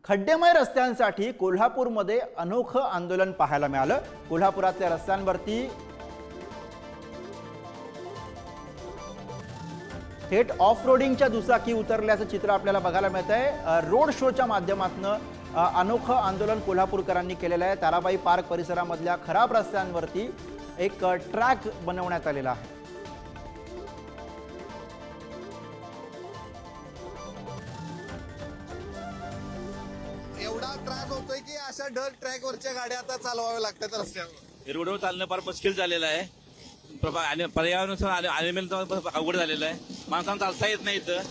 खड्डेमय रस्त्यांसाठी कोल्हापूरमध्ये अनोखं आंदोलन पाहायला मिळालं। कोल्हापुरातल्या रस्त्यांवरती थेट ऑफ रोडिंगच्या दुचाकी उतरल्याचं चित्र आपल्याला बघायला मिळतंय। रोड शोच्या माध्यमातून अनोखं आंदोलन कोल्हापूरकरांनी केलेलं आहे। ताराबाई पार्क परिसरामधल्या खराब रस्त्यांवरती एक ट्रॅक बनवण्यात आलेला आहे। एवढा त्रास होतोय की अशा डर्ट ट्रॅक वरच्या गाड्या आता चालवाव्या लागतात रस्त्यावर। रोडवर चालणं फार मुश्किल झालेलं आहे आणि पर्यावरणानुसार अवघड झालेलं आहे। माणसांना चालता येत नाही इथं।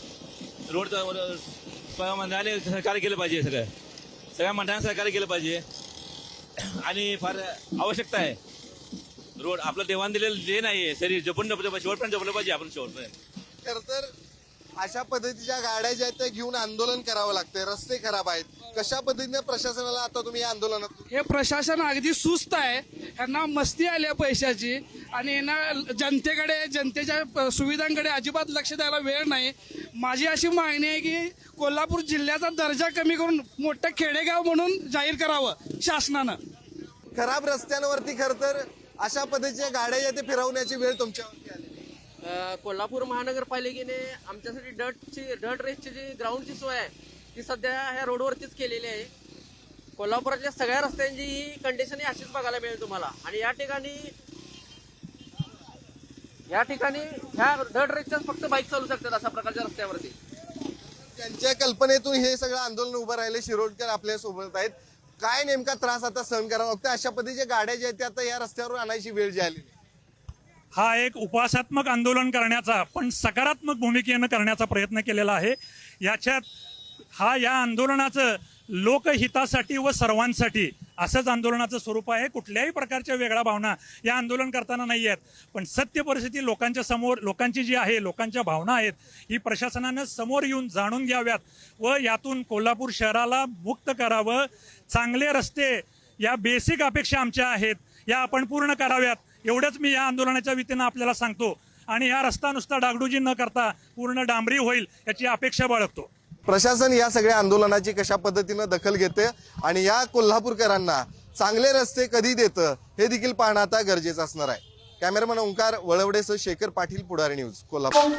रोड मंडळाने सहकार्य केलं पाहिजे, सगळ्या मंडळांनी सहकार्य केलं पाहिजे आणि फार आवश्यकता आहे। रोड आपलं देवान दिलेलं जे नाही शरीर जपून शेवटपर्यंत जपलं पाहिजे आपण शेवटपर्यंत। खर तर अशा पद्धतीच्या गाड्या ज्या आहेत त्या घेऊन आंदोलन करावं लागतंय। रस्ते खराब आहेत, कशा पद्धतीने प्रशासनाला आता तुम्ही आंदोलनात? हे प्रशासन अगदी सुस्त आहे, यांना मस्ती आली आहे पैशाची आणि यांना जनतेच्या सुविधांकडे अजिबात लक्ष द्यायला वेळ नाही। माझी अशी मागणी आहे की कोल्हापूर जिल्ह्याचा दर्जा कमी करून मोठं खेडेगाव म्हणून जाहीर करावं शासनानं। खराब रस्त्यांवरती खर तर अशा पद्धतीच्या गाड्या ज्या ते फिरवण्याची वेळ तुमच्यावरती आली। कोल्हापूर महानगरपालिकेने आमच्यासाठी डर्ट रेसची जी ग्राउंडची सोय आहे ती सध्या ह्या रोडवरतीच केलेली आहे। कोल्हापुरातल्या सगळ्या रस्त्यांची ही कंडिशन ही अशीच बघायला मिळेल तुम्हाला। आणि या ठिकाणी ह्या डर्ट रेसच्याच फक्त बाईक चालू शकतात अशा प्रकारच्या रस्त्यावरती। त्यांच्या कल्पनेतून हे सगळं आंदोलन उभं राहिले। शिरोडकर आपल्या सोबत आहेत। काय नेमका त्रास आता सहन करावा लागतो? अशा पद्धतीच्या गाड्या ज्या आहेत त्या आता या रस्त्यावर आणायची वेळ जी आली। हा एक उपवासात्मक आंदोलन करण्याचा पण सकारात्मक भूमिकेनं करण्याचा प्रयत्न केलेला आहे। या आंदोलनाचं लोकहितासाठी व सर्वांसाठी असंच आंदोलनाचं स्वरूप आहे। कुठल्याही प्रकारच्या वेगळ्या भावना या आंदोलन करताना नाही आहेत, पण सत्य परिस्थिती लोकांच्या समोर, लोकांची जी आहे, लोकांच्या भावना आहेत ही प्रशासनानं समोर येऊन जाणून घ्याव्यात व यातून कोल्हापूर शहराला मुक्त करावं। चांगले रस्ते या बेसिक अपेक्षा आमच्या आहेत, या आपण पूर्ण कराव्यात एवढंच मी या आंदोलनाच्या वतीनं आपल्याला सांगतो। आणि हा रस्ता नुसता डागडुजी न करता पूर्ण डांबरी होईल याची अपेक्षा बाळगतो। प्रशासन या सगळ्या आंदोलनाची कशा पद्धतीनं दखल घेते आणि या कोल्हापूरकरांना चांगले रस्ते कधी देतं हे देखील पाहणं आता गरजेचं असणार आहे। कॅमेरामन ओंकार वळवडेसह शेखर पाटील, पुढारी न्यूज, कोल्हापूर।